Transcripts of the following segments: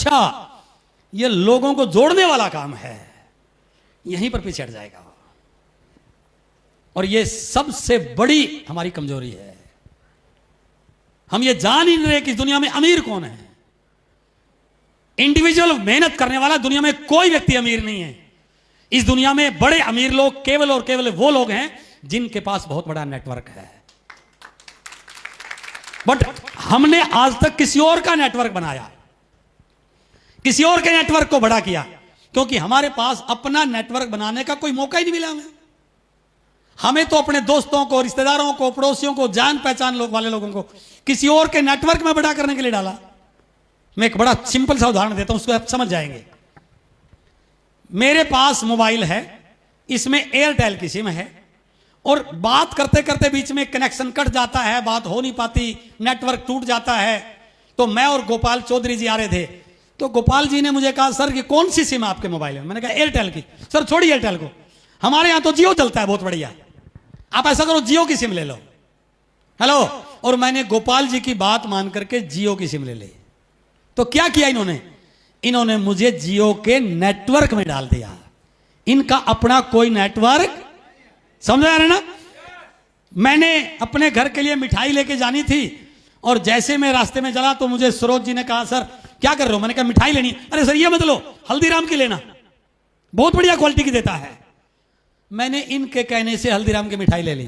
अच्छा ये लोगों को जोड़ने वाला काम है, यहीं पर पीछे हट जाएगा। और ये सबसे बड़ी हमारी कमजोरी है। हम ये जान ही नहीं रहे कि दुनिया में अमीर कौन है। इंडिविजुअल मेहनत करने वाला दुनिया में कोई व्यक्ति अमीर नहीं है। इस दुनिया में बड़े अमीर लोग केवल और केवल वो लोग हैं जिनके पास बहुत बड़ा नेटवर्क है। बट हमने आज तक किसी और का नेटवर्क बनाया, किसी और के नेटवर्क को बड़ा किया, क्योंकि हमारे पास अपना नेटवर्क बनाने का कोई मौका ही नहीं मिला। हमें तो अपने दोस्तों को, रिश्तेदारों को, पड़ोसियों को, जान पहचान वाले लोगों को किसी और के नेटवर्क में बड़ा करने के लिए डाला। मैं एक बड़ा सिंपल सा उदाहरण देता हूं, उसको आप समझ जाएंगे। मेरे पास मोबाइल है, इसमें एयरटेल की सिम है, और बात करते करते बीच में कनेक्शन कट जाता है, बात हो नहीं पाती, नेटवर्क टूट जाता है। तो मैं और गोपाल चौधरी जी आ रहे थे, तो गोपाल जी ने मुझे कहा, सर कि कौन सी सिम है आपके मोबाइल में? मैंने कहा एयरटेल की। सर छोड़िए एयरटेल को, हमारे यहां तो जियो चलता है बहुत बढ़िया, आप ऐसा करो जियो की सिम ले लो। हेलो, और मैंने गोपाल जी की बात मान करके जियो की सिम ले ली। तो क्या किया इन्होंने मुझे जियो के नेटवर्क में डाल दिया। इनका अपना कोई नेटवर्क, समझ आ रहे ना? मैंने अपने घर के लिए मिठाई लेके जानी थी, और जैसे मैं रास्ते में चला तो मुझे सरोज जी ने कहा, सर क्या कर रहे हो? मैंने कहा मिठाई लेनी। अरे सर ये मत लो, हल्दीराम की लेना, बहुत बढ़िया क्वालिटी की देता है। मैंने इनके कहने से हल्दीराम की मिठाई ले ली।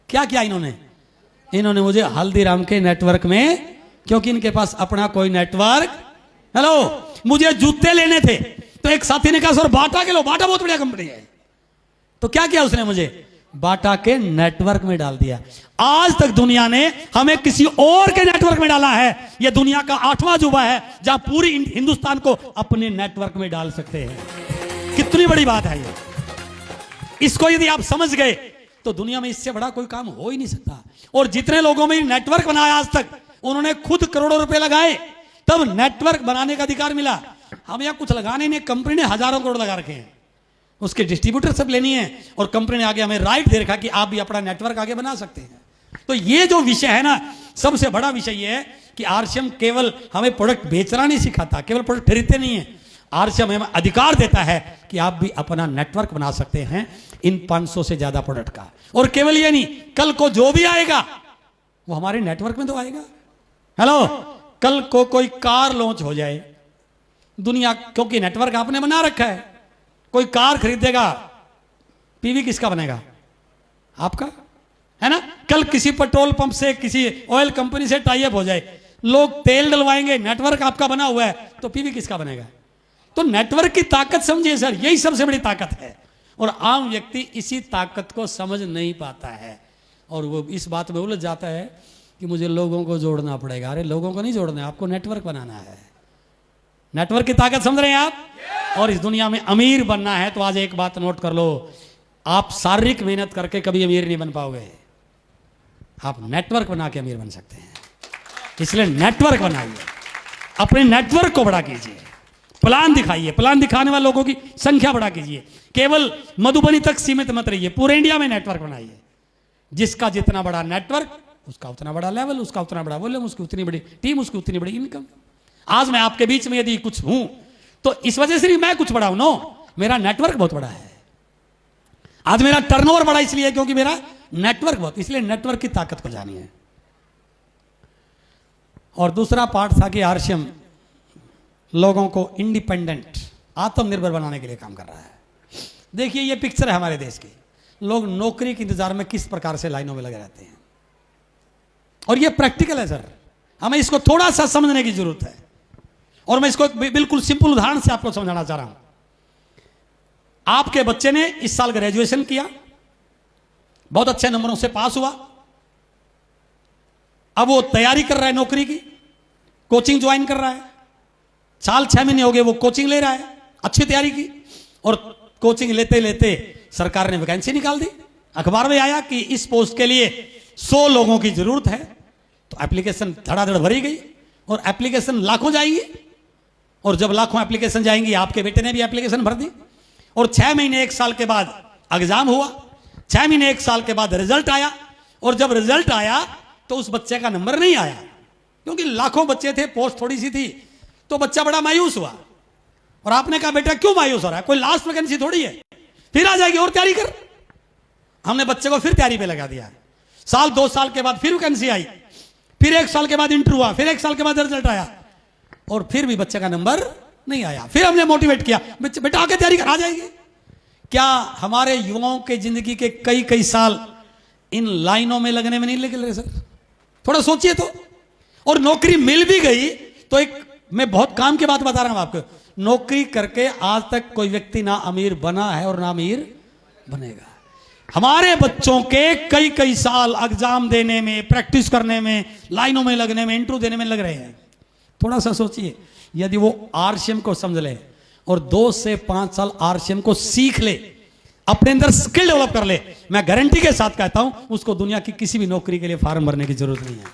क्या किया इन्होंने मुझे हल्दीराम के नेटवर्क में, क्योंकि इनके पास अपना कोई नेटवर्क। हेलो, मुझे जूते लेने थे, तो एक साथी ने कहा सर बाटा के लो, बाटा बहुत बढ़िया कंपनी है। तो क्या किया उसने? मुझे बाटा के नेटवर्क में डाल दिया। आज तक दुनिया ने हमें किसी और के नेटवर्क में डाला है। यह दुनिया का 8वां अजूबा है जहां पूरी हिंदुस्तान को अपने नेटवर्क में डाल सकते हैं। कितनी बड़ी बात है ये। इसको यदि आप समझ गए तो दुनिया में इससे बड़ा कोई काम हो ही नहीं सकता। और जितने लोगों में नेटवर्क बनाया आज तक, उन्होंने खुद करोड़ों रुपए लगाए, तब नेटवर्क बनाने का अधिकार मिला। हम यहां कुछ लगाने नहीं, कंपनी ने हजारों करोड़ लगा रखे हैं, उसके डिस्ट्रीब्यूटर सब लेनी है, और कंपनी ने आगे हमें राइट दे रखा कि आप भी अपना नेटवर्क आगे बना सकते हैं। तो ये जो विषय है ना, सबसे बड़ा विषय ये है कि आरसीएम केवल हमें प्रोडक्ट बेचना नहीं सिखाता, केवल प्रोडक्ट खरीदते नहीं है। आरसीएम हमें अधिकार देता है कि आप भी अपना नेटवर्क बना सकते हैं इन 500 से ज्यादा प्रोडक्ट का। और केवल ये नहीं, कल को जो भी आएगा वो हमारे नेटवर्क में तो आएगा। हेलो, कल को कोई कार लॉन्च हो जाए दुनिया, क्योंकि नेटवर्क आपने बना रखा है, कोई कार खरीदेगा, पीवी किसका बनेगा? आपका, है ना? कल किसी पेट्रोल पंप से, किसी ऑयल कंपनी से टाई अप हो जाए, लोग तेल डलवाएंगे, नेटवर्क आपका बना हुआ है, तो पीवी किसका बनेगा? तो नेटवर्क की ताकत समझिए सर, यही सबसे बड़ी ताकत है। और आम व्यक्ति इसी ताकत को समझ नहीं पाता है, और वो इस बात में उलझ जाता है कि मुझे लोगों को जोड़ना पड़ेगा। अरे लोगों को नहीं जोड़ना है, आपको नेटवर्क बनाना है। नेटवर्क की ताकत समझ रहे हैं आप? और इस दुनिया में अमीर बनना है तो आज एक बात नोट कर लो, आप शारीरिक मेहनत करके कभी अमीर नहीं बन पाओगे, आप नेटवर्क बना के अमीर बन सकते हैं। इसलिए नेटवर्क बनाइए, अपने नेटवर्क को बड़ा कीजिए, प्लान दिखाइए, प्लान दिखाने वाले लोगों की संख्या बड़ा कीजिए। केवल मधुबनी तक सीमित मत रहिए, पूरे इंडिया में नेटवर्क बनाइए। जिसका जितना बड़ा नेटवर्क, उसका उतना बड़ा लेवल, उसका उतना बड़ा वॉल्यूम, उसकी उतनी बड़ी टीम, उसकी उतनी बड़ी इनकम। आज मैं आपके बीच में यदि कुछ हूं तो इस वजह से नहीं मैं कुछ बड़ा हूं, नो, मेरा नेटवर्क बहुत बड़ा है। आज मेरा टर्नओवर बड़ा इसलिए क्योंकि मेरा नेटवर्क बहुत, इसलिए नेटवर्क की ताकत को जानिए। और दूसरा पार्ट था कि आरसीएम लोगों को इंडिपेंडेंट, आत्मनिर्भर बनाने के लिए काम कर रहा है। देखिए ये पिक्चर है हमारे देश की, लोग नौकरी के इंतजार में किस प्रकार से लाइनों में लगे रहते हैं, और ये प्रैक्टिकल है सर, हमें इसको थोड़ा सा समझने की जरूरत है। और मैं इसको बिल्कुल सिंपल उदाहरण से आपको समझाना चाह रहा हूं। आपके बच्चे ने इस साल ग्रेजुएशन किया, बहुत अच्छे नंबरों से पास हुआ, अब वो तैयारी कर रहा है नौकरी की, कोचिंग ज्वाइन कर रहा है, साल 6 महीने हो गए वो कोचिंग ले रहा है, अच्छी तैयारी की, और कोचिंग लेते लेते सरकार ने वैकेंसी निकाल दी। अखबार में आया कि इस पोस्ट के लिए 100 लोगों की जरूरत है, तो एप्लीकेशन धड़ाधड़ भरी गई, और एप्लीकेशन लाखों जाएंगी, और जब लाखों एप्लीकेशन जाएंगी, आपके बेटे ने भी एप्लीकेशन भर दी, और 6 महीने 1 साल के बाद एग्जाम हुआ, 6 महीने 1 साल के बाद रिजल्ट आया, और जब रिजल्ट आया तो उस बच्चे का नंबर नहीं आया, क्योंकि लाखों बच्चे थे, पोस्ट थोड़ी सी थी, तो बच्चा बड़ा मायूस हुआ और आपने कहा बेटा क्यों मायूस हो रहा है, कोई लास्ट वैकेंसी थोड़ी है, फिर आ जाएगी और तैयारी कर। हमने बच्चे को फिर तैयारी पे लगा दिया। साल 2 साल के बाद फिर वैकेंसी आई, फिर 1 साल के बाद इंटरव्यू हुआ, फिर 1 साल के बाद रिजल्ट आया और फिर भी बच्चे का नंबर नहीं आया। फिर हमने मोटिवेट किया बेटा आके तैयारी कर, आ जाएगी। क्या हमारे युवाओं के जिंदगी के कई कई साल इन लाइनों में लगने में नहीं लगे रहे सर? थोड़ा सोचिए तो। और नौकरी मिल भी गई तो एक, मैं बहुत काम की बात बता रहा हूं आपको, नौकरी करके आज तक कोई व्यक्ति ना अमीर बना है और ना अमीर बनेगा। हमारे बच्चों के कई कई साल एग्जाम देने में, प्रैक्टिस करने में, लाइनों में लगने में, इंटरव्यू देने में लग रहे हैं। थोड़ा सा सोचिए, यदि वो आरसीएम को समझ ले और 2 से 5 साल आरसीएम को सीख ले, अपने अंदर स्किल डेवलप कर ले, मैं गारंटी के साथ कहता हूं उसको दुनिया की किसी भी नौकरी के लिए फॉर्म भरने की जरूरत नहीं है,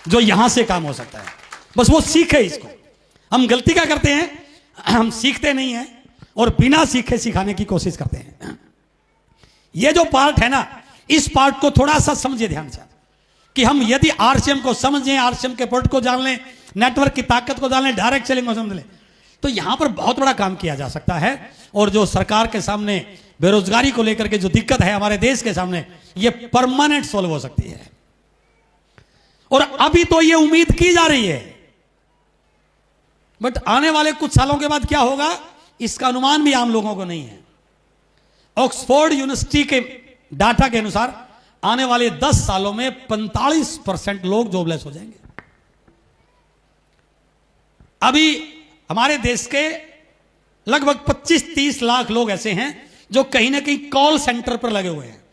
जो यहां से काम हो सकता है। बस वो सीखे इसको। हम गलती क्या करते हैं, हम सीखते नहीं हैं और बिना सीखे सिखाने की कोशिश करते हैं। ये जो पार्ट है ना, इस पार्ट को थोड़ा सा समझिए ध्यान से कि हम यदि आरसीएम को समझें, आरसीएम के प्रोडक्ट को जान लें, नेटवर्क की ताकत को जान लें, डायरेक्ट सेलिंग को समझ लें, तो यहां पर बहुत बड़ा काम किया जा सकता है। और जो सरकार के सामने बेरोजगारी को लेकर के जो दिक्कत है हमारे देश के सामने, ये परमानेंट सॉल्व हो सकती है। और अभी तो ये उम्मीद की जा रही है, बट आने वाले कुछ सालों के बाद क्या होगा इसका अनुमान भी आम लोगों को नहीं है। ऑक्सफोर्ड यूनिवर्सिटी के डाटा के अनुसार आने वाले 10 सालों में 45% लोग जॉबलेस हो जाएंगे। अभी हमारे देश के लगभग 25-30 लाख लोग ऐसे हैं जो कहीं ना कहीं कॉल सेंटर पर लगे हुए हैं।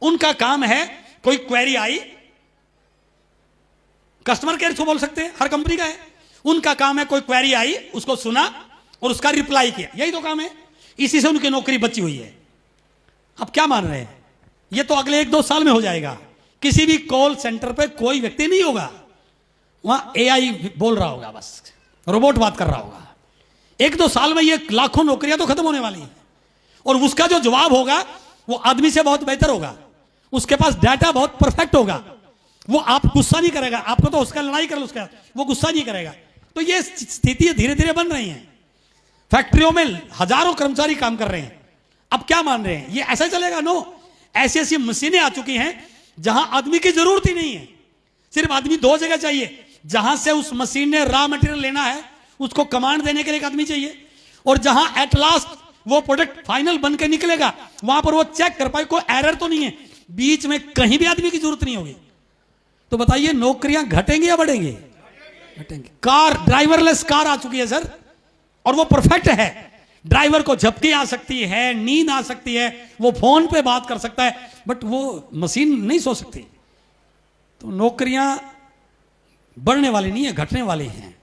उनका काम है, कोई क्वेरी आई, कस्टमर केयर को बोल सकते हैं, हर कंपनी का है, उनका काम है कोई क्वेरी आई, उसको सुना और उसका रिप्लाई किया, यही तो काम है। इसी से उनकी नौकरी बची हुई है। अब क्या मान रहे हैं, ये तो अगले 1-2 साल में हो जाएगा। किसी भी कॉल सेंटर पे कोई व्यक्ति नहीं होगा, वहां एआई बोल रहा होगा, बस रोबोट बात कर रहा होगा। 1-2 साल में ये लाखों नौकरियां तो खत्म होने वाली हैं और उसका जो जवाब होगा वो आदमी से बहुत बेहतर होगा, उसके पास डाटा बहुत परफेक्ट होगा, वो आप गुस्सा नहीं करेगा, आपको तो उसका लड़ाई कर लो उसका, वो गुस्सा नहीं करेगा। तो ये स्थिति धीरे धीरे बन रही है। फैक्ट्रियों में हजारों कर्मचारी काम कर रहे हैं। अब क्या मान रहे हैं ये ऐसा चलेगा? नो, ऐसी ऐसी मशीनें आ चुकी हैं जहां आदमी की जरूरत ही नहीं है। सिर्फ आदमी 2 जगह चाहिए, जहां से उस मशीन ने रॉ मटेरियल लेना है उसको कमांड देने के लिए एक आदमी चाहिए, और जहां एट लास्ट वो प्रोडक्ट फाइनल बन के निकलेगा वहां पर वो चेक कर पाए कोई एरर तो नहीं है, बीच में कहीं भी आदमी की जरूरत नहीं होगी। तो बताइए नौकरियां घटेंगी या बढ़ेंगी? घटेंगी। कार, ड्राइवरलेस कार आ चुकी है सर, और वो परफेक्ट है। ड्राइवर को झपकी आ सकती है, नींद आ सकती है, वो फोन पे बात कर सकता है, बट वो मशीन नहीं सो सकती। तो नौकरियां बढ़ने वाली नहीं है, घटने वाली हैं।